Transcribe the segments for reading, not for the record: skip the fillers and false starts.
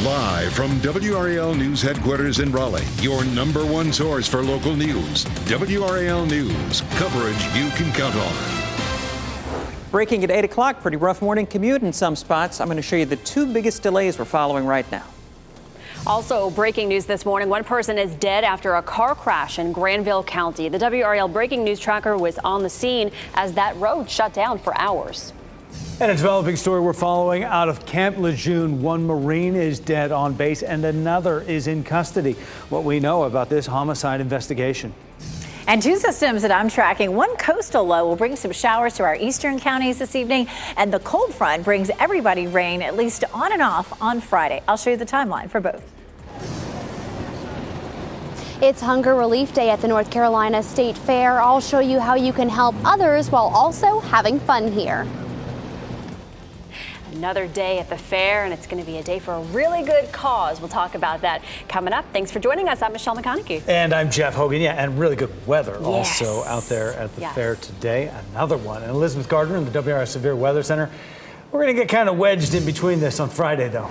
Live from WRAL News Headquarters in Raleigh, your number one source for local news. WRAL News, coverage you can count on. Breaking at 8 o'clock, pretty rough morning commute in some spots. I'm going to show you the two biggest delays we're following right now. Also, breaking news this morning, one person is dead after a car crash in Granville County. The WRAL breaking news tracker was on the scene as that road shut down for hours. And a developing story we're following out of Camp Lejeune. One Marine is dead on base and another is in custody. What we know about this homicide investigation. And two systems that I'm tracking. One coastal low will bring some showers to our eastern counties this evening, and the cold front brings everybody rain, at least on and off on Friday. I'll show you the timeline for both. It's Hunger Relief Day at the North Carolina State Fair. I'll show you how you can help others while also having fun here. Another day at the fair, and it's going to be a day for a really good cause. We'll talk about that coming up. Thanks for joining us. I'm Michelle McConaughey. And I'm Jeff Hogan. Yeah, and really good weather also out there at the fair today. Another one. And Elizabeth Gardner in the WRAL Severe Weather Center. We're going to get kind of wedged in between this on Friday, though.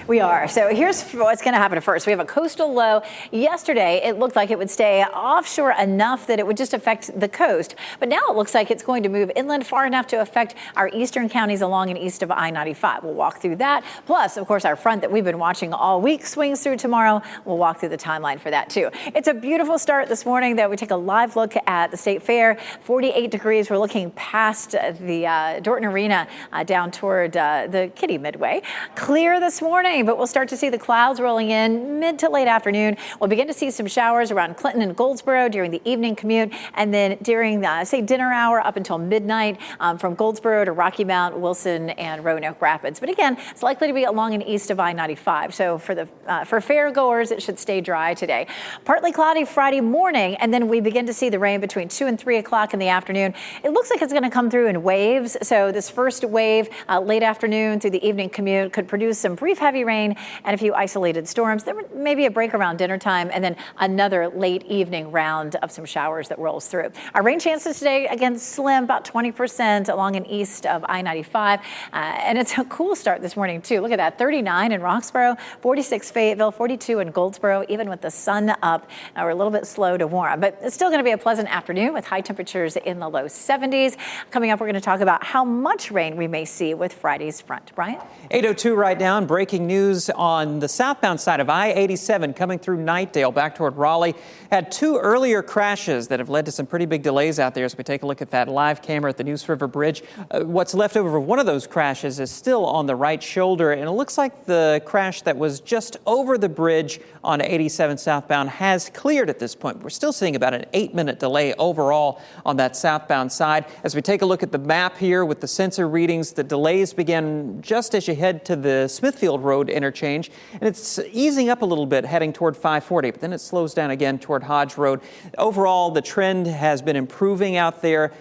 We are. So here's what's going to happen first. We have a coastal low. Yesterday, it looked like it would stay offshore enough that it would just affect the coast. But now it looks like it's going to move inland far enough to affect our eastern counties along and east of I-95. We'll walk through that. Plus, of course, our front that we've been watching all week swings through tomorrow. We'll walk through the timeline for that, too. It's a beautiful start this morning that we take a live look at the State Fair. 48 degrees. We're looking past the Dorton Arena down toward the Kitty Midway. Clear this morning, but we'll start to see the clouds rolling in mid to late afternoon. We'll begin to see some showers around Clinton and Goldsboro during the evening commute, and then during the, say, dinner hour up until midnight from Goldsboro to Rocky Mount, Wilson, and Roanoke Rapids. But again, it's likely to be along and east of I-95. So for fair goers, it should stay dry today. Partly cloudy Friday morning, and then we begin to see the rain between 2 and 3 o'clock in the afternoon. It looks like it's going to come through in waves. So this first wave late afternoon through the evening commute could produce some brief heavy rain and a few isolated storms. There may be a break around dinner time and then another late evening round of some showers that rolls through. Our rain chances today, again, slim, about 20% along and east of I-95. And it's a cool start this morning, too. Look at that, 39 in Roxboro, 46 Fayetteville, 42 in Goldsboro. Even with the sun up, we're a little bit slow to warm. But it's still going to be a pleasant afternoon with high temperatures in the low 70s. Coming up, we're going to talk about how much rain we may see with Friday's front. Brian? 8:02 right now, and breaking news on the southbound side of I-87 coming through Knightdale back toward Raleigh. Had two earlier crashes that have led to some pretty big delays out there as we take a look at that live camera at the Neuse River Bridge. What's left over of one of those crashes is still on the right shoulder, and it looks like the crash that was just over the bridge on 87 southbound has cleared at this point. We're still seeing about an 8-minute delay overall on that southbound side. As we take a look at the map here with the sensor readings, the delays begin just as you head to the Smithfield Road interchange, and it's easing up a little bit heading toward 540, but then it slows down again toward Hodge Road. Overall, the trend has been improving out there.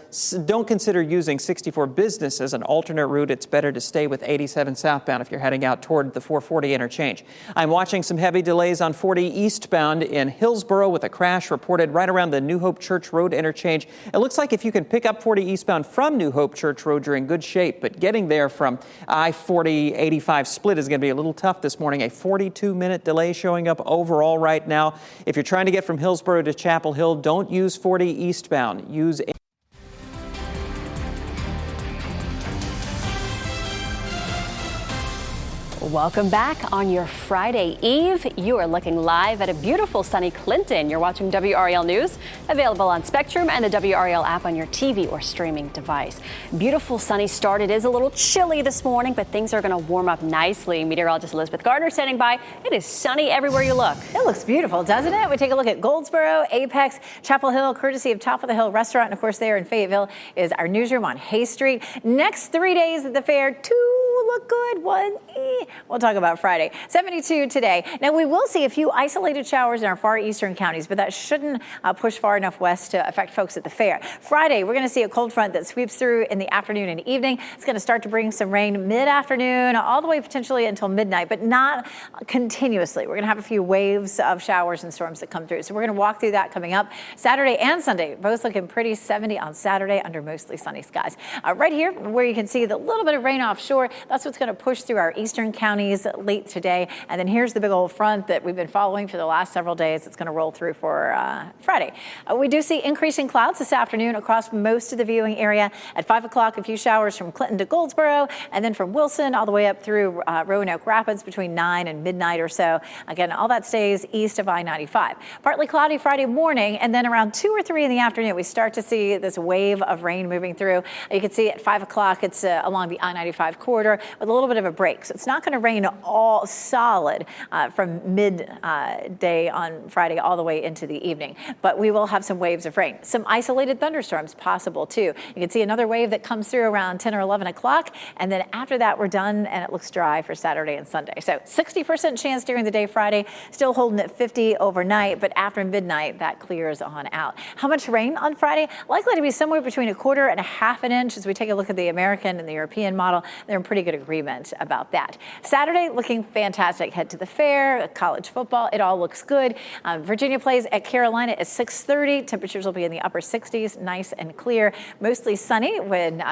Don't consider using 64 Business as an alternate route. It's better to stay with 87 southbound if you're heading out toward the 440 interchange. I'm watching some heavy delays on 40 eastbound in Hillsboro with a crash reported right around the New Hope Church Road interchange. It looks like if you can pick up 40 eastbound from New Hope Church Road, you're in good shape, but getting there from I-40-85 split is going to be a little tough this morning. A 42-minute delay showing up overall right now. If you're trying to get from Hillsboro to Chapel Hill, don't use 40 eastbound. Use Welcome back on your Friday Eve. You are looking live at a beautiful sunny Clinton. You're watching WRAL News, available on Spectrum and the WRAL app on your TV or streaming device. Beautiful sunny start. It is a little chilly this morning, but things are going to warm up nicely. Meteorologist Elizabeth Gardner standing by. It is sunny everywhere you look. It looks beautiful, doesn't it? We take a look at Goldsboro, Apex, Chapel Hill, courtesy of Top of the Hill Restaurant. And of course, there in Fayetteville is our newsroom on Hay Street. Next 3 days at the fair, 2 look good, 1 We'll talk about Friday. 72 today. Now, we will see a few isolated showers in our far eastern counties, but that shouldn't push far enough west to affect folks at the fair. Friday, we're going to see a cold front that sweeps through in the afternoon and evening. It's going to start to bring some rain mid-afternoon, all the way potentially until midnight, but not continuously. We're going to have a few waves of showers and storms that come through. So we're going to walk through that coming up. Saturday and Sunday, both looking pretty. 70 on Saturday under mostly sunny skies. Right here, where you can see the little bit of rain offshore, That's what's going to push through our eastern counties late today. And then here's the big old front that we've been following for the last several days. It's going to roll through for Friday. We do see increasing clouds this afternoon across most of the viewing area. At 5 o'clock, a few showers from Clinton to Goldsboro, and then from Wilson all the way up through Roanoke Rapids between 9 and midnight or so. Again, all that stays east of I-95. Partly cloudy Friday morning, and then around 2 or 3 in the afternoon, we start to see this wave of rain moving through. You can see at 5 o'clock, it's along the I-95 corridor with a little bit of a break. So it's not going to rain all solid from midday on Friday all the way into the evening. But we will have some waves of rain. Some isolated thunderstorms possible, too. You can see another wave that comes through around 10 or 11 o'clock. And then after that, we're done, and it looks dry for Saturday and Sunday. So 60% chance during the day Friday, still holding at 50 overnight. But after midnight, that clears on out. How much rain on Friday? Likely to be somewhere between 1/4 and 1/2 inch. As we take a look at the American and the European model, they're in pretty good agreement about that. Saturday looking fantastic. Head to the fair, college football, it all looks good. Virginia plays at Carolina at 6:30. Temperatures will be in the upper 60s, nice and clear. Mostly sunny when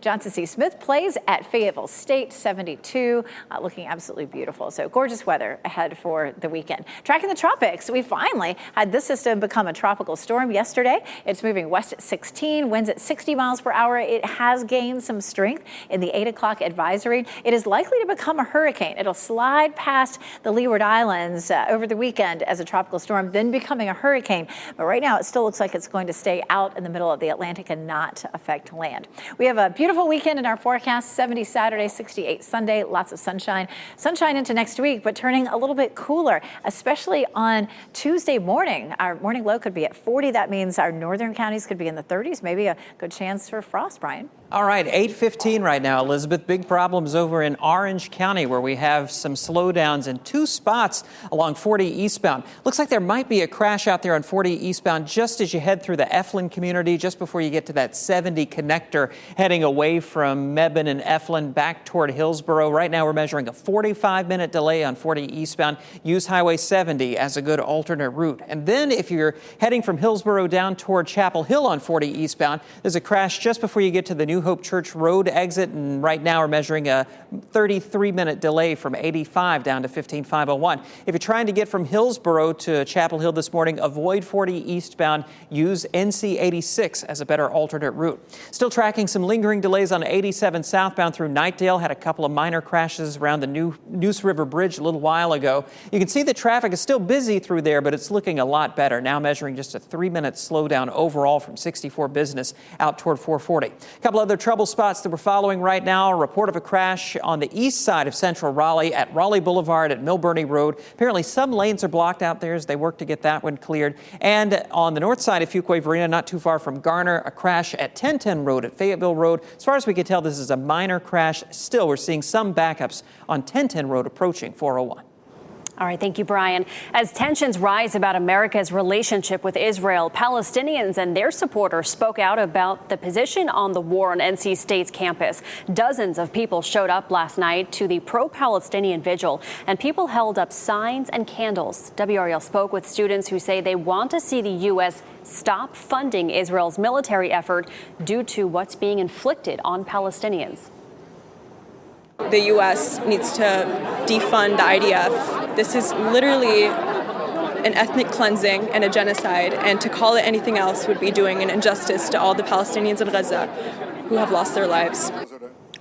Johnson C. Smith plays at Fayetteville State, 72. Looking absolutely beautiful. So gorgeous weather ahead for the weekend. Tracking the tropics, we finally had this system become a tropical storm yesterday. It's moving west at 16, winds at 60 miles per hour. It has gained some strength in the 8 o'clock advisory. It is likely to become a hurricane. It'll slide past the Leeward Islands over the weekend as a tropical storm, then becoming a hurricane. But right now, it still looks like it's going to stay out in the middle of the Atlantic and not affect land. We have a beautiful weekend in our forecast, 70 Saturday, 68 Sunday, lots of sunshine. Sunshine into next week, but turning a little bit cooler, especially on Tuesday morning. Our morning low could be at 40. That means our northern counties could be in the 30s, maybe a good chance for frost, Brian. All right, 8:15 right now, Elizabeth. Big problems over in Orange County where we have some slowdowns in 2 spots along 40 eastbound. Looks like there might be a crash out there on 40 eastbound just as you head through the Eflin community, just before you get to that 70 connector heading away from Mebane and Eflin back toward Hillsboro. Right now we're measuring a 45-minute delay on 40 eastbound. Use Highway 70 as a good alternate route. And then if you're heading from Hillsboro down toward Chapel Hill on 40 eastbound, there's a crash just before you get to the New Hope Church Road exit, and right now we're measuring a 33-minute delay from 85 down to 15501. If you're trying to get from Hillsboro to Chapel Hill this morning, avoid 40 eastbound. Use NC 86 as a better alternate route. Still tracking some lingering delays on 87 southbound through Knightdale. Had a couple of minor crashes around the Neuse River Bridge a little while ago. You can see the traffic is still busy through there, but it's looking a lot better. Now measuring just a 3-minute slowdown overall from 64 Business out toward 440. A couple other trouble spots that we're following right now. A report of a crash on the east side of central Raleigh at Raleigh Boulevard at Milburnie Road. Apparently some lanes are blocked out there as they work to get that one cleared. And on the north side of Fuquay-Varina, not too far from Garner, a crash at 1010 Road at Fayetteville Road. As far as we can tell, this is a minor crash. Still, we're seeing some backups on 1010 Road approaching 401. All right, thank you, Brian. As tensions rise about America's relationship with Israel, Palestinians and their supporters spoke out about the position on the war on NC State's campus. Dozens of people showed up last night to the pro-Palestinian vigil, and people held up signs and candles. WRAL spoke with students who say they want to see the U.S. stop funding Israel's military effort due to what's being inflicted on Palestinians. The U.S. needs to defund the IDF. This is literally an ethnic cleansing and a genocide, and to call it anything else would be doing an injustice to all the Palestinians in Gaza who have lost their lives.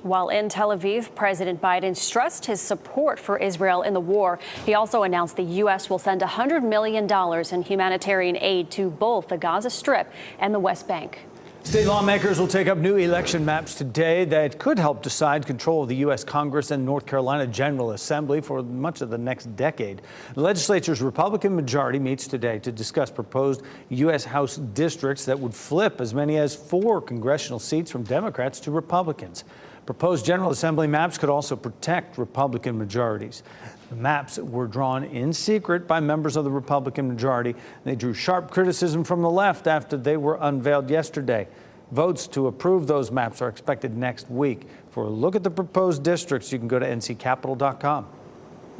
While in Tel Aviv, President Biden stressed his support for Israel in the war. He also announced the U.S. will send $100 million in humanitarian aid to both the Gaza Strip and the West Bank. State lawmakers will take up new election maps today that could help decide control of the U.S. Congress and North Carolina General Assembly for much of the next decade. The legislature's Republican majority meets today to discuss proposed U.S. House districts that would flip as many as 4 congressional seats from Democrats to Republicans. Proposed General Assembly maps could also protect Republican majorities. The maps were drawn in secret by members of the Republican majority. They drew sharp criticism from the left after they were unveiled yesterday. Votes to approve those maps are expected next week. For a look at the proposed districts, you can go to nccapital.com.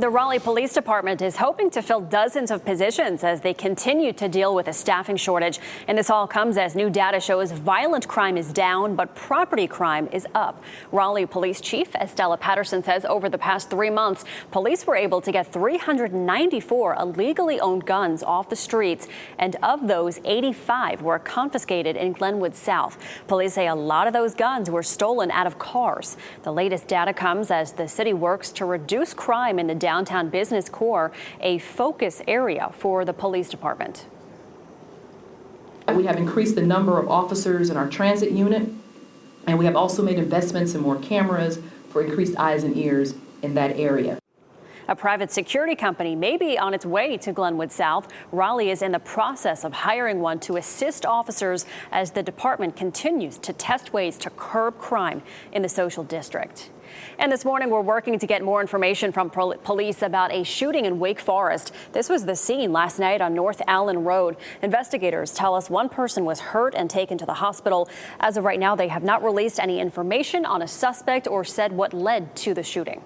The Raleigh Police Department is hoping to fill dozens of positions as they continue to deal with a staffing shortage. And this all comes as new data shows violent crime is down, but property crime is up. Raleigh Police Chief Estella Patterson says over the past 3 months, police were able to get 394 illegally owned guns off the streets. And of those, 85 were confiscated in Glenwood South. Police say a lot of those guns were stolen out of cars. The latest data comes as the city works to reduce crime in the downtown business core, a focus area for the police department. We have increased the number of officers in our transit unit, and we have also made investments in more cameras for increased eyes and ears in that area. A private security company may be on its way to Glenwood South. Raleigh is in the process of hiring one to assist officers as the department continues to test ways to curb crime in the social district. And this morning, we're working to get more information from police about a shooting in Wake Forest. This was the scene last night on North Allen Road. Investigators tell us one person was hurt and taken to the hospital. As of right now, they have not released any information on a suspect or said what led to the shooting.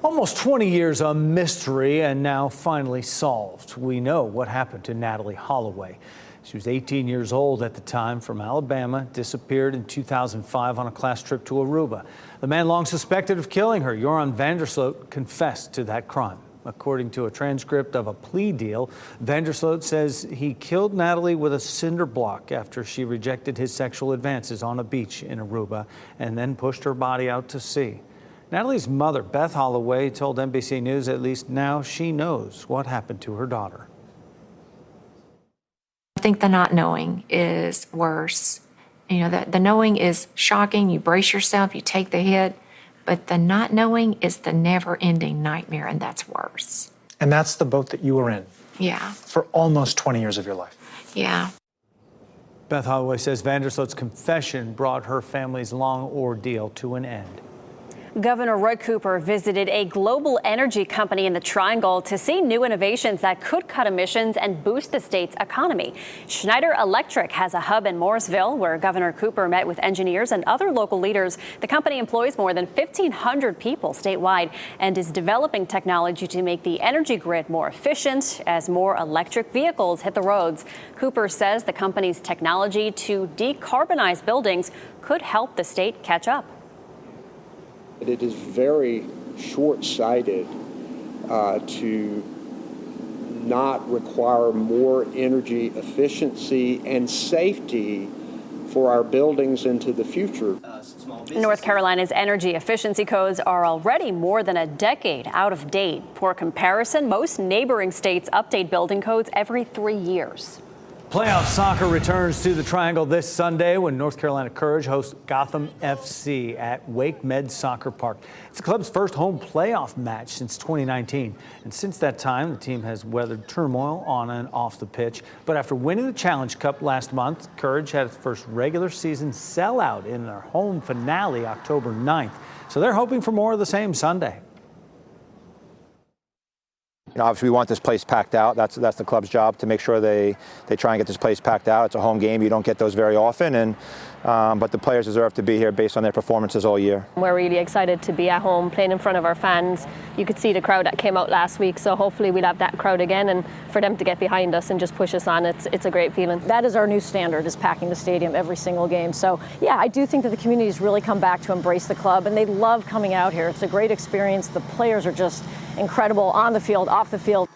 Almost 20 years a mystery and now finally solved. We know what happened to Natalie Holloway. She was 18 years old at the time, from Alabama, disappeared in 2005 on a class trip to Aruba. The man long suspected of killing her, Joran Vandersloot, confessed to that crime. According to a transcript of a plea deal, Vandersloot says he killed Natalie with a cinder block after she rejected his sexual advances on a beach in Aruba and then pushed her body out to sea. Natalie's mother, Beth Holloway, told NBC News at least now she knows what happened to her daughter. I think the not knowing is worse. You know, the knowing is shocking. You brace yourself, you take the hit, but the not knowing is the never-ending nightmare, and that's worse. And that's the boat that you were in? Yeah. For almost 20 years of your life? Yeah. Beth Holloway says Vandersloot's confession brought her family's long ordeal to an end. Governor Roy Cooper visited a global energy company in the Triangle to see new innovations that could cut emissions and boost the state's economy. Schneider Electric has a hub in Morrisville where Governor Cooper met with engineers and other local leaders. The company employs more than 1,500 people statewide and is developing technology to make the energy grid more efficient as more electric vehicles hit the roads. Cooper says the company's technology to decarbonize buildings could help the state catch up. It is very short-sighted to not require more energy efficiency and safety for our buildings into the future. North Carolina's energy efficiency codes are already more than a decade out of date. For comparison, most neighboring states update building codes every 3 years. Playoff soccer returns to the Triangle this Sunday when North Carolina Courage hosts Gotham FC at Wake Med Soccer Park. It's the club's first home playoff match since 2019. And since that time, the team has weathered turmoil on and off the pitch. But after winning the Challenge Cup last month, Courage had its first regular season sellout in their home finale October 9th. So they're hoping for more of the same Sunday. You know, obviously, we want this place packed out. That's the club's job, to make sure they try and get this place packed out. It's a home game. You don't get those very often, but the players deserve to be here based on their performances all year. We're really excited to be at home, playing in front of our fans. You could see the crowd that came out last week, so hopefully we'll have that crowd again, and for them to get behind us and just push us on, it's a great feeling. That is our new standard, is packing the stadium every single game. So, yeah, I do think that the community's really come back to embrace the club, and they love coming out here. It's a great experience. The players are just incredible on the field, off the field.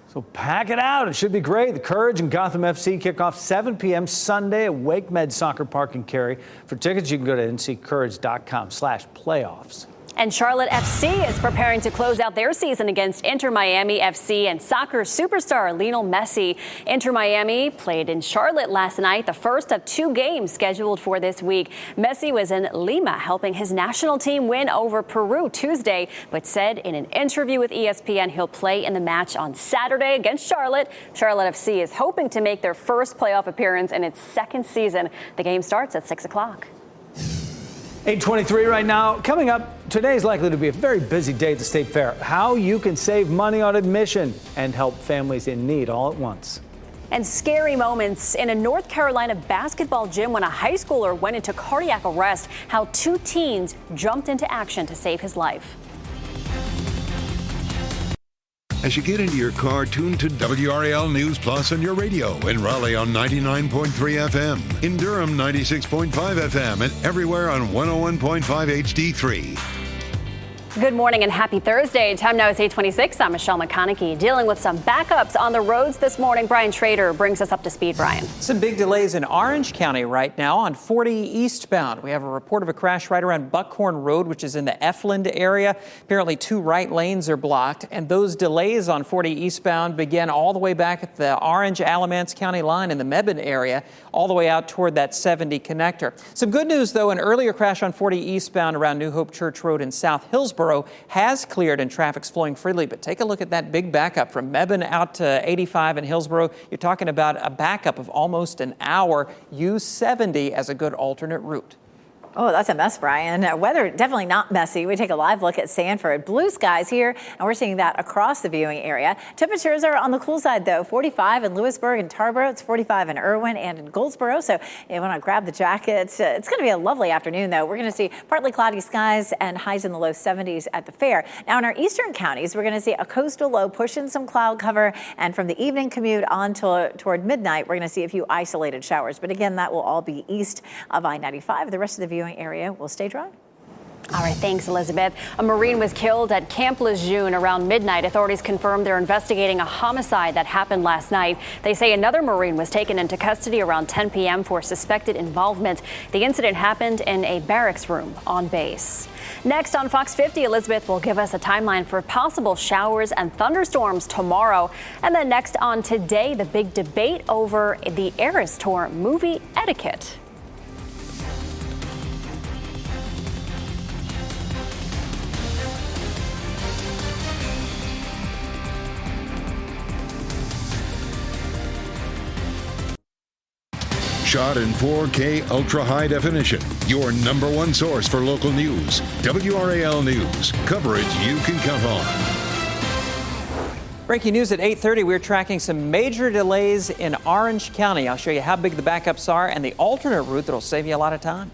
So pack it out. It should be great. The Courage and Gotham FC kick off 7 p.m. Sunday at Wake Med Soccer Park in Cary. For tickets, you can go to nccourage.com/playoffs. And Charlotte FC is preparing to close out their season against Inter Miami FC and soccer superstar Lionel Messi. Inter Miami played in Charlotte last night, the first of 2 games scheduled for this week. Messi was in Lima helping his national team win over Peru Tuesday, but said in an interview with ESPN he'll play in the match on Saturday against Charlotte. Charlotte FC is hoping to make their first playoff appearance in its second season. The game starts at 6 o'clock. 8:23 right now. Coming up, today is likely to be a very busy day at the State Fair. How you can save money on admission and help families in need all at once. And scary moments in a North Carolina basketball gym when a high schooler went into cardiac arrest. How 2 teens jumped into action to save his life. As you get into your car, tune to WRAL News Plus on your radio. In Raleigh on 99.3 FM. In Durham, 96.5 FM. And everywhere on 101.5 HD3. Good morning and happy Thursday. Time now is 8:26. I'm Michelle McConaughey, dealing with some backups on the roads this morning. Brian Schrader brings us up to speed. Brian. Some big delays in Orange County right now on 40 eastbound. We have a report of a crash right around Buckhorn Road, which is in the Efland area. Apparently 2 right lanes are blocked, and those delays on 40 eastbound begin all the way back at the Orange-Alamance County line in the Mebane area, all the way out toward that 70 connector. Some good news, though. An earlier crash on 40 eastbound around New Hope Church Road in South Hillsborough has cleared and traffic's flowing freely. But take a look at that big backup from Mebane out to 85 in Hillsborough. You're talking about a backup of almost an hour. Use 70 as a good alternate route. Oh, that's a mess, Brian. Weather definitely not messy. We take a live look at Sanford. Blue skies here, and we're seeing that across the viewing area. Temperatures are on the cool side, though. 45 in Lewisburg and Tarboro. It's 45 in Irwin and in Goldsboro. So you want to grab the jackets. It's going to be a lovely afternoon, though. We're going to see partly cloudy skies and highs in the low 70s at the fair. Now, in our eastern counties, we're going to see a coastal low push in some cloud cover. And from the evening commute on toward midnight, we're going to see a few isolated showers. But again, that will all be east of I-95. The rest of the viewing area will stay dry. All right, thanks, Elizabeth. A Marine was killed at Camp Lejeune around midnight. Authorities confirmed they're investigating a homicide that happened last night. They say another Marine was taken into custody around 10 p.m. for suspected involvement. The incident happened in a barracks room on base. Next on Fox 50, Elizabeth will give us a timeline for possible showers and thunderstorms tomorrow. And then next on Today, the big debate over the Eras Tour movie etiquette. Shot in 4K ultra high definition. Your number one source for local news. WRAL News. Coverage you can count on. Breaking news at 8:30, we're tracking some major delays in Orange County. I'll show you how big the backups are and the alternate route that'll save you a lot of time.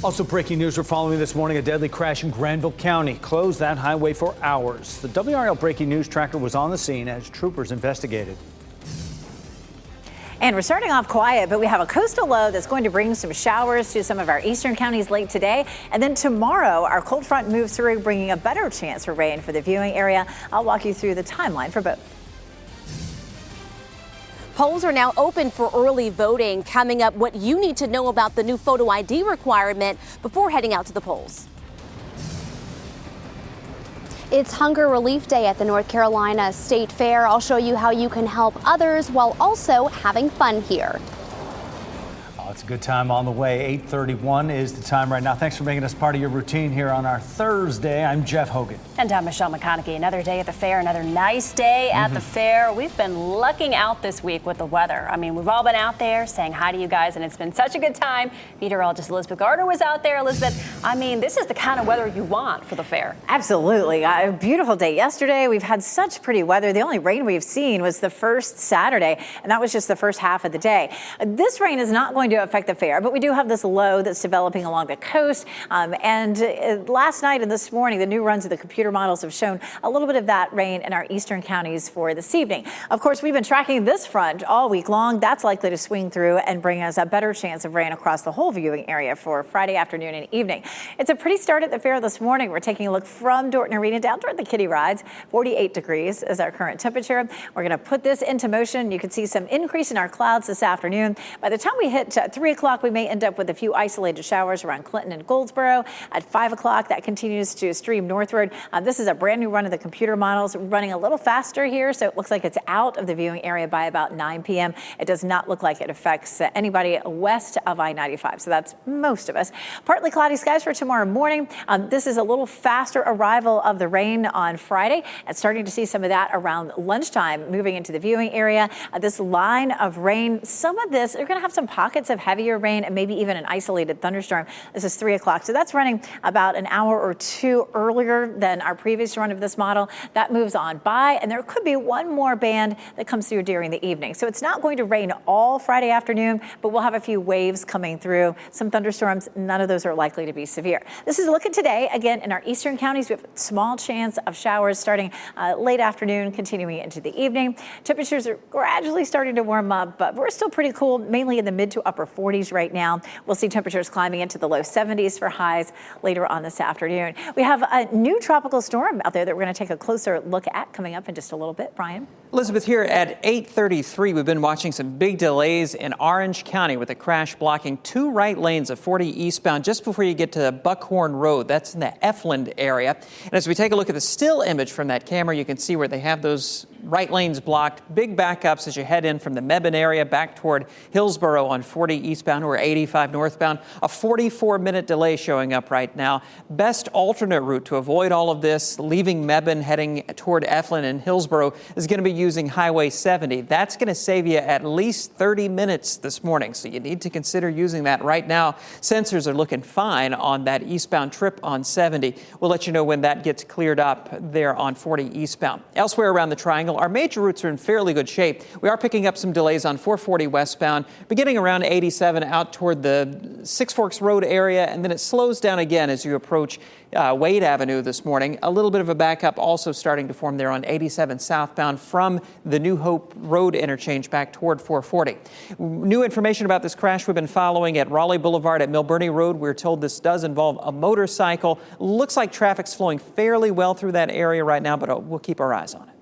Also breaking news we're following this morning, a deadly crash in Granville County closed that highway for hours. The WRAL breaking news tracker was on the scene as troopers investigated. And we're starting off quiet, but we have a coastal low that's going to bring some showers to some of our eastern counties late today. And then tomorrow, our cold front moves through, bringing a better chance for rain for the viewing area. I'll walk you through the timeline for both. Polls are now open for early voting. Coming up, what you need to know about the new photo ID requirement before heading out to the polls. It's Hunger Relief Day at the North Carolina State Fair. I'll show you how you can help others while also having fun here. Oh, it's a good time on the way. 8:31 is the time right now. Thanks for making us part of your routine here on our Thursday. I'm Jeff Hogan. And I'm Michelle McConaughey. Another day at the fair, another nice day at the fair. We've been lucking out this week with the weather. I mean, we've all been out there saying hi to you guys, and it's been such a good time. Meteorologist Elizabeth Gardner was out there. Elizabeth, I mean, this is the kind of weather you want for the fair. Absolutely. A beautiful day yesterday. We've had such pretty weather. The only rain we've seen was the first Saturday, and that was just the first half of the day. This rain is not going to affect the fair, but we do have this low that's developing along the coast. And last night and this morning, the new runs of the computer models have shown a little bit of that rain in our eastern counties for this evening. Of course, we've been tracking this front all week long. That's likely to swing through and bring us a better chance of rain across the whole viewing area for Friday afternoon and evening. It's a pretty start at the fair this morning. We're taking a look from Dorton Arena down toward the kiddie rides. 48 degrees is our current temperature. We're going to put this into motion. You can see some increase in our clouds this afternoon. By the time we hit 3 o'clock, we may end up with a few isolated showers around Clinton and Goldsboro. At 5 o'clock, that continues to stream northward. This is a brand new run of the computer models, running a little faster here, so it looks like it's out of the viewing area by about 9 p.m. It does not look like it affects anybody west of I-95, so that's most of us. Partly cloudy skies for tomorrow morning. This is a little faster arrival of the rain on Friday, and starting to see some of that around lunchtime moving into the viewing area. This line of rain, some of this, you're going to have some pockets of of heavier rain and maybe even an isolated thunderstorm. This is 3 o'clock. So that's running about an hour or two earlier than our previous run of this model. That moves on by, and there could be one more band that comes through during the evening. So it's not going to rain all Friday afternoon, but we'll have a few waves coming through. Some thunderstorms, none of those are likely to be severe. This is a look at today. Again, in our eastern counties, we have a small chance of showers starting late afternoon, continuing into the evening. Temperatures are gradually starting to warm up, but we're still pretty cool, mainly in the mid to upper 40s right now. We'll see temperatures climbing into the low 70s for highs later on this afternoon. We have a new tropical storm out there that we're going to take a closer look at coming up in just a little bit. Brian? Elizabeth, here at 8:33, we've been watching some big delays in Orange County with a crash blocking 2 right lanes of 40 eastbound just before you get to Buckhorn Road. That's in the Efland area. And as we take a look at the still image from that camera, you can see where they have those right lanes blocked. Big backups as you head in from the Mebane area back toward Hillsborough on 40 eastbound or 85 northbound. A 44-minute delay showing up right now. Best alternate route to avoid all of this, leaving Mebane heading toward Efland and Hillsborough, is going to be using Highway 70. That's going to save you at least 30 minutes this morning, so you need to consider using that right now. Sensors are looking fine on that eastbound trip on 70. We'll let you know when that gets cleared up there on 40 eastbound. Elsewhere around the triangle, our major routes are in fairly good shape. We are picking up some delays on 440 westbound, beginning around 87 out toward the Six Forks Road area, and then it slows down again as you approach Wade Avenue this morning. A little bit of a backup also starting to form there on 87 southbound from the New Hope Road interchange back toward 440. New information about this crash we've been following at Raleigh Boulevard at Milburnie Road. We're told this does involve a motorcycle. Looks like traffic's flowing fairly well through that area right now, but we'll keep our eyes on it.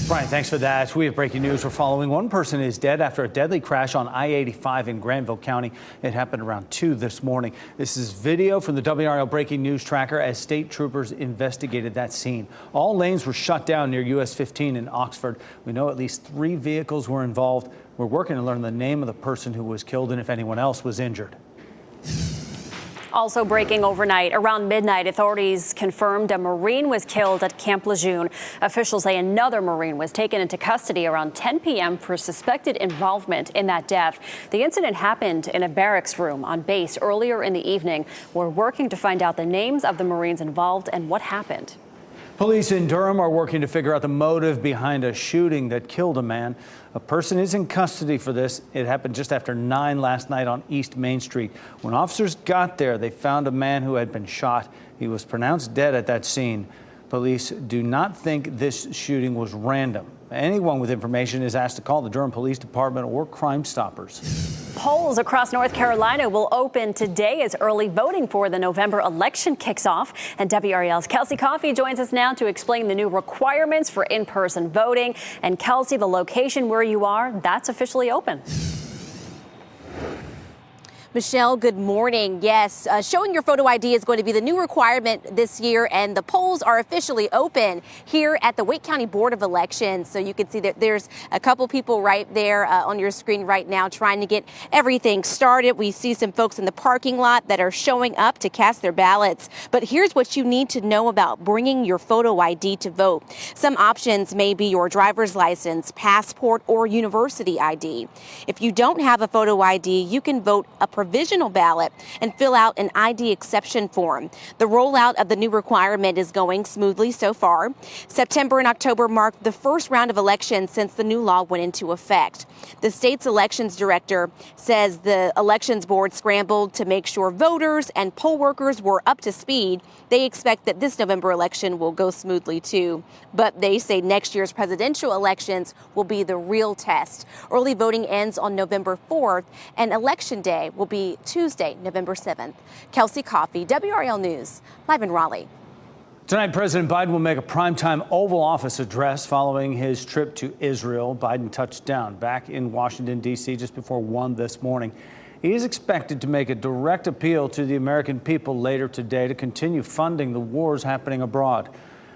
Brian, thanks for that. We have breaking news. We're following. One person is dead after a deadly crash on I-85 in Granville County. It happened around 2 this morning. This is video from the WRAL breaking news tracker as state troopers investigated that scene. All lanes were shut down near US 15 in Oxford. We know at least 3 vehicles were involved. We're working to learn the name of the person who was killed and if anyone else was injured. Also breaking overnight, around midnight, authorities confirmed a Marine was killed at Camp Lejeune. Officials say another Marine was taken into custody around 10 p.m. for suspected involvement in that death. The incident happened in a barracks room on base earlier in the evening. We're working to find out the names of the Marines involved and what happened. Police in Durham are working to figure out the motive behind a shooting that killed a man. A person is in custody for this. It happened just after 9 last night on East Main Street. When officers got there, they found a man who had been shot. He was pronounced dead at that scene. Police do not think this shooting was random. Anyone with information is asked to call the Durham Police Department or Crime Stoppers. Polls across North Carolina will open today as early voting for the November election kicks off. And WRAL's Kelsey Coffey joins us now to explain the new requirements for in-person voting. And Kelsey, the location where you are, that's officially open. Michelle, good morning. Yes, showing your photo ID is going to be the new requirement this year, and the polls are officially open here at the Wake County Board of Elections. So you can see that there's a couple people right there on your screen right now trying to get everything started. We see some folks in the parking lot that are showing up to cast their ballots. But here's what you need to know about bringing your photo ID to vote. Some options may be your driver's license, passport, or university ID. If you don't have a photo ID, you can vote a provisional ballot and fill out an ID exception form. The rollout of the new requirement is going smoothly so far. September and October marked the first round of elections since the new law went into effect. The state's elections director says the elections board scrambled to make sure voters and poll workers were up to speed. They expect that this November election will go smoothly too. But they say next year's presidential elections will be the real test. Early voting ends on November 4th, and Election Day will be Tuesday, November 7th. Kelsey Coffey, WRAL News, live in Raleigh. Tonight, President Biden will make a primetime Oval Office address following his trip to Israel. Biden touched down back in Washington, D.C. just before 1 this morning. He is expected to make a direct appeal to the American people later today to continue funding the wars happening abroad.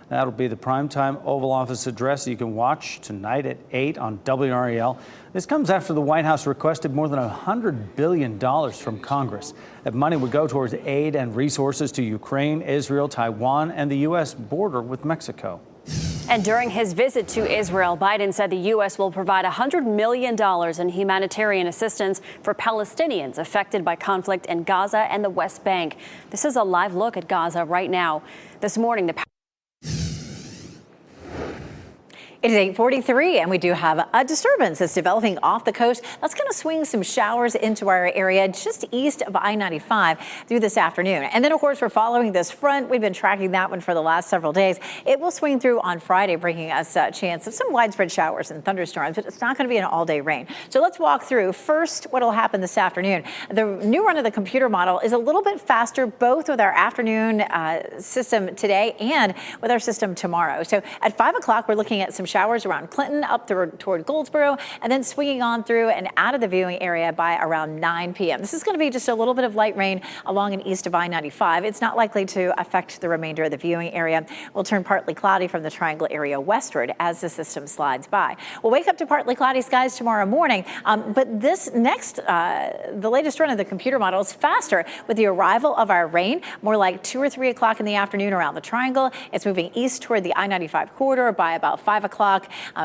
That'll be the primetime Oval Office address you can watch tonight at 8 on WRAL. This comes after the White House requested more than $100 billion from Congress. That money would go towards aid and resources to Ukraine, Israel, Taiwan, and the U.S. border with Mexico. And during his visit to Israel, Biden said the U.S. will provide $100 million in humanitarian assistance for Palestinians affected by conflict in Gaza and the West Bank. This is a live look at Gaza right now. This morning, It is 8:43, and we do have a disturbance that's developing off the coast. That's going to swing some showers into our area just east of I-95 through this afternoon. And then, of course, we're following this front. We've been tracking that one for the last several days. It will swing through on Friday, bringing us a chance of some widespread showers and thunderstorms, but it's not going to be an all-day rain. So let's walk through first what will happen this afternoon. The new run of the computer model is a little bit faster, both with our afternoon system today and with our system tomorrow. So at 5 o'clock, we're looking at some showers around Clinton up toward Goldsboro, and then swinging on through and out of the viewing area by around 9 p.m. This is going to be just a little bit of light rain along and east of I-95. It's not likely to affect the remainder of the viewing area. We'll turn partly cloudy from the Triangle area westward as the system slides by. We'll wake up to partly cloudy skies tomorrow morning, but this next, the latest run of the computer model is faster with the arrival of our rain, more like 2 or 3 o'clock in the afternoon around the Triangle. It's moving east toward the I-95 corridor by about 5 o'clock.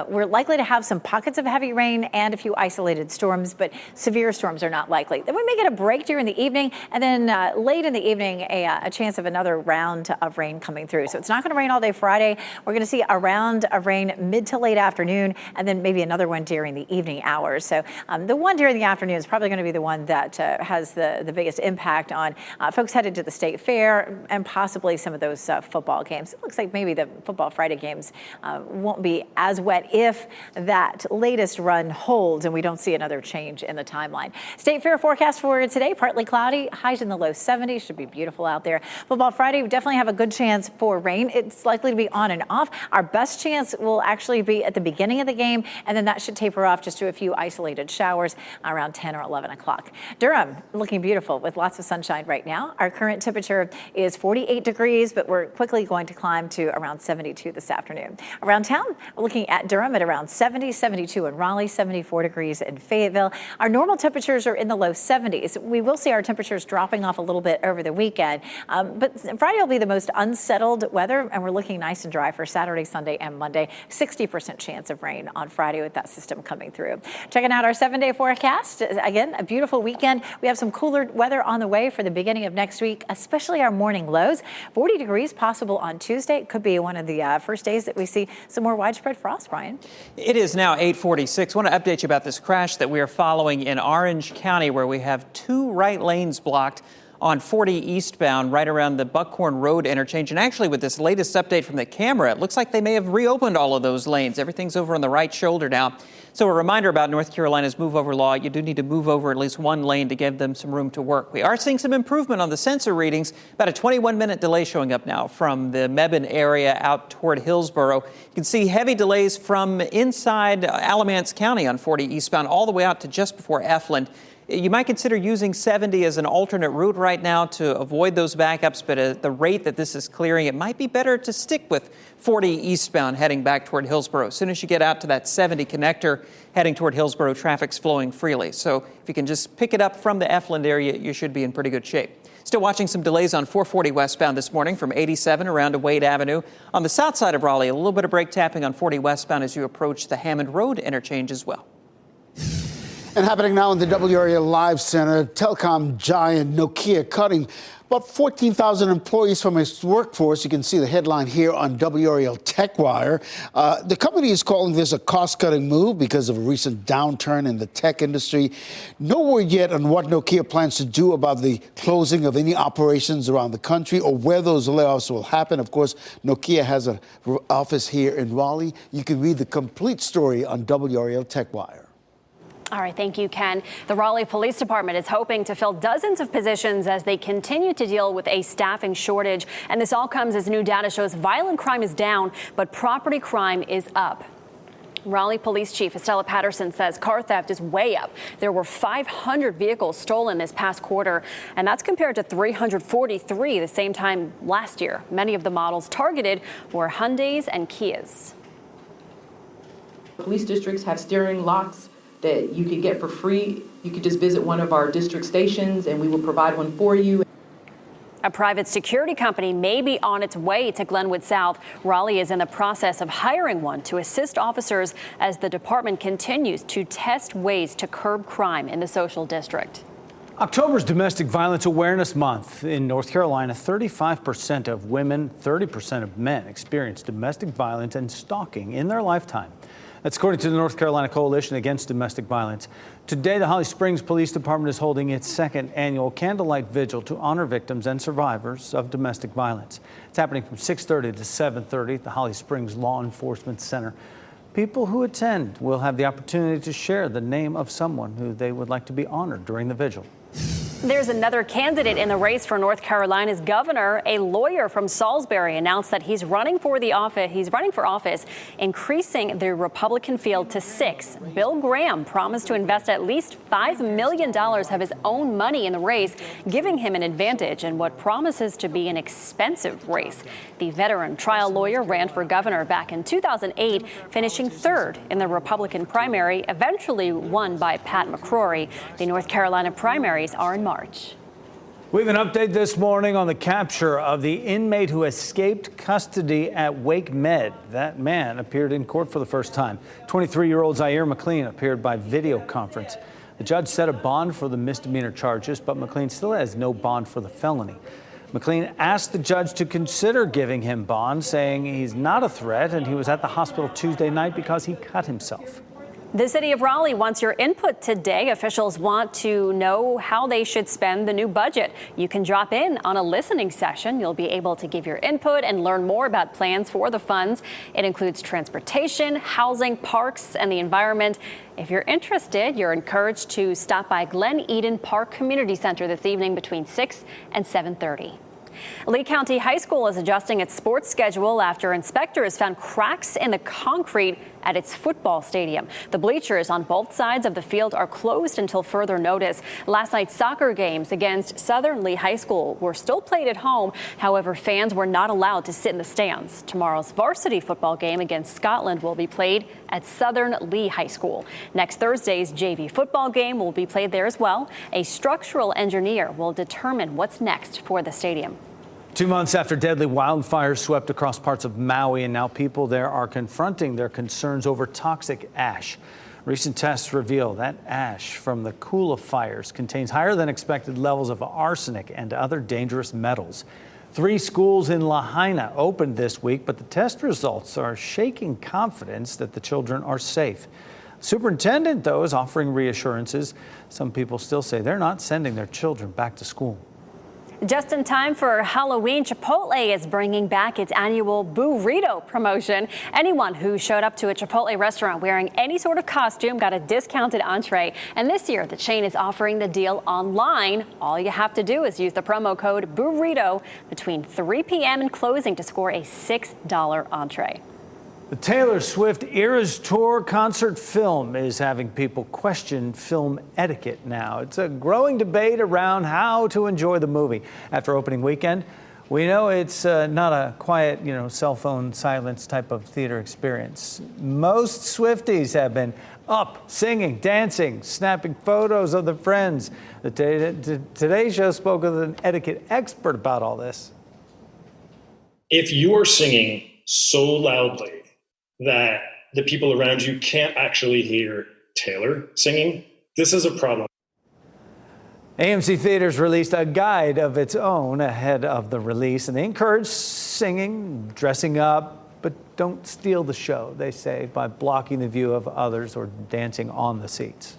We're likely to have some pockets of heavy rain and a few isolated storms, but severe storms are not likely. Then we may get a break during the evening, and then late in the evening, a chance of another round of rain coming through. So it's not going to rain all day Friday. We're going to see a round of rain mid to late afternoon, and then maybe another one during the evening hours. So the one during the afternoon is probably going to be the one that has the biggest impact on folks headed to the state fair and possibly some of those football games. It looks like maybe the football Friday games won't be as wet if that latest run holds and we don't see another change in the timeline. State fair forecast for today, partly cloudy, highs in the low 70s, should be beautiful out there. Football Friday, we definitely have a good chance for rain. It's likely to be on and off. Our best chance will actually be at the beginning of the game, and then that should taper off just to a few isolated showers around 10 or 11 o'clock. Durham, looking beautiful with lots of sunshine right now. Our current temperature is 48 degrees, but we're quickly going to climb to around 72 this afternoon. Around town, we're looking at Durham at around 70, 72 in Raleigh, 74 degrees in Fayetteville. Our normal temperatures are in the low 70s. We will see our temperatures dropping off a little bit over the weekend, but Friday will be the most unsettled weather, and we're looking nice and dry for Saturday, Sunday, and Monday. 60% chance of rain on Friday with that system coming through. Checking out our 7-day forecast. Again, a beautiful weekend. We have some cooler weather on the way for the beginning of next week, especially our morning lows. 40 degrees possible on Tuesday. It could be one of the first days that we see some more widespread frost, Brian. It is now 8:46. I want to update you about this crash that we are following in Orange County, where we have 2 right lanes blocked on 40 eastbound right around the Buckhorn Road interchange. And actually, with this latest update from the camera, it looks like they may have reopened all of those lanes. Everything's over on the right shoulder now. So a reminder about North Carolina's move over law. You do need to move over at least one lane to give them some room to work. We are seeing some improvement on the sensor readings. About a 21-minute delay showing up now from the Mebane area out toward Hillsboro. You can see heavy delays from inside Alamance County on 40 eastbound all the way out to just before Efland. You might consider using 70 as an alternate route right now to avoid those backups, but at the rate that this is clearing, it might be better to stick with 40 eastbound heading back toward Hillsboro. As soon as you get out to that 70 connector heading toward Hillsboro, traffic's flowing freely. So if you can just pick it up from the Efland area, you should be in pretty good shape. Still watching some delays on 440 westbound this morning from 87 around to Wade Avenue. On the south side of Raleigh, a little bit of brake tapping on 40 westbound as you approach the Hammond Road interchange as well. And happening now in the WRAL Live Center, telecom giant Nokia cutting about 14,000 employees from its workforce. You can see the headline here on WRAL TechWire. The company is calling this a cost-cutting move because of a recent downturn in the tech industry. No word yet on what Nokia plans to do about the closing of any operations around the country or where those layoffs will happen. Of course, Nokia has an office here in Raleigh. You can read the complete story on WRAL TechWire. All right, thank you, Ken. The Raleigh Police Department is hoping to fill dozens of positions as they continue to deal with a staffing shortage. And this all comes as new data shows violent crime is down, but property crime is up. Raleigh Police Chief Estella Patterson says car theft is way up. There were 500 vehicles stolen this past quarter, and that's compared to 343 the same time last year. Many of the models targeted were Hyundais and Kias. Police districts have steering locks that you could get for free. You could just visit one of our district stations and we will provide one for you. A private security company may be on its way to Glenwood South. Raleigh is in the process of hiring one to assist officers as the department continues to test ways to curb crime in the social district. October's Domestic Violence Awareness Month. In North Carolina, 35% of women, 30% of men experience domestic violence and stalking in their lifetime. That's according to the North Carolina Coalition Against Domestic Violence. Today, the Holly Springs Police Department is holding its second annual candlelight vigil to honor victims and survivors of domestic violence. It's happening from 6:30 to 7:30 at the Holly Springs Law Enforcement Center. People who attend will have the opportunity to share the name of someone who they would like to be honored during the vigil. There's another candidate in the race for North Carolina's governor. A lawyer from Salisbury announced that he's running for office, increasing the Republican field to 6. Bill Graham promised to invest at least $5 million of his own money in the race, giving him an advantage in what promises to be an expensive race. The veteran trial lawyer ran for governor back in 2008, finishing 3rd in the Republican primary, eventually won by Pat McCrory. The North Carolina primaries are in March. We have an update this morning on the capture of the inmate who escaped custody at Wake Med. That man appeared in court for the first time. 23-year-old Zaire McLean appeared by video conference. The judge set a bond for the misdemeanor charges, but McLean still has no bond for the felony. McLean asked the judge to consider giving him bond, saying he's not a threat and he was at the hospital Tuesday night because he cut himself. The city of Raleigh wants your input today. Officials want to know how they should spend the new budget. You can drop in on a listening session. You'll be able to give your input and learn more about plans for the funds. It includes transportation, housing, parks, and the environment. If you're interested, you're encouraged to stop by Glen Eden Park Community Center this evening between 6 and 7:30. Lee County High School is adjusting its sports schedule after inspectors found cracks in the concrete at its football stadium. The bleachers on both sides of the field are closed until further notice. Last night's soccer games against Southern Lee High School were still played at home. However, fans were not allowed to sit in the stands. Tomorrow's varsity football game against Scotland will be played at Southern Lee High School. Next Thursday's JV football game will be played there as well. A structural engineer will determine what's next for the stadium. 2 months after deadly wildfires swept across parts of Maui, and now people there are confronting their concerns over toxic ash. Recent tests reveal that ash from the Kula fires contains higher than expected levels of arsenic and other dangerous metals. 3 schools in Lahaina opened this week, but the test results are shaking confidence that the children are safe. Superintendent, though, is offering reassurances. Some people still say they're not sending their children back to school. Just in time for Halloween, Chipotle is bringing back its annual burrito promotion. Anyone who showed up to a Chipotle restaurant wearing any sort of costume got a discounted entree. And this year, the chain is offering the deal online. All you have to do is use the promo code BURRITO between 3 p.m. and closing to score a $6 entree. The Taylor Swift Eras Tour concert film is having people question film etiquette now. It's a growing debate around how to enjoy the movie. After opening weekend, we know it's not a quiet, cell phone silence type of theater experience. Most Swifties have been up, singing, dancing, snapping photos of their friends. The Today Show spoke with an etiquette expert about all this. If you are singing so loudly that the people around you can't actually hear Taylor singing, this is a problem. AMC Theaters released a guide of its own ahead of the release, and they encourage singing, dressing up, but don't steal the show, they say, by blocking the view of others or dancing on the seats.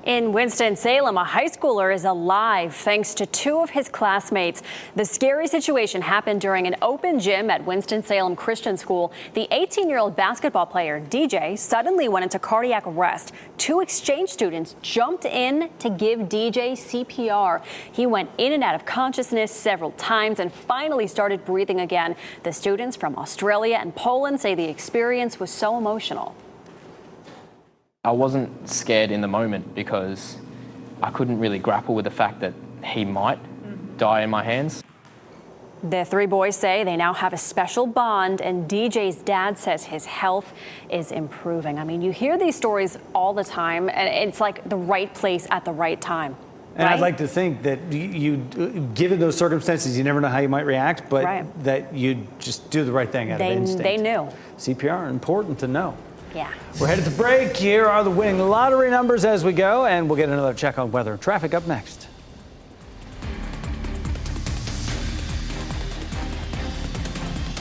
In Winston-Salem, a high schooler is alive thanks to 2 of his classmates. The scary situation happened during an open gym at Winston-Salem Christian School. The 18-year-old basketball player, DJ, suddenly went into cardiac arrest. 2 exchange students jumped in to give DJ CPR. He went in and out of consciousness several times and finally started breathing again. The students from Australia and Poland say the experience was so emotional. I wasn't scared in the moment because I couldn't really grapple with the fact that he might die in my hands. The 3 boys say they now have a special bond, and DJ's dad says his health is improving. I mean, you hear these stories all the time, and it's like the right place at the right time. And I'd like to think that you, given those circumstances, you never know how you might react, but that you just do the right thing out of instinct. They knew. CPR, important to know. Yeah. We're headed to break. Here are the winning lottery numbers as we go, and we'll get another check on weather and traffic up next.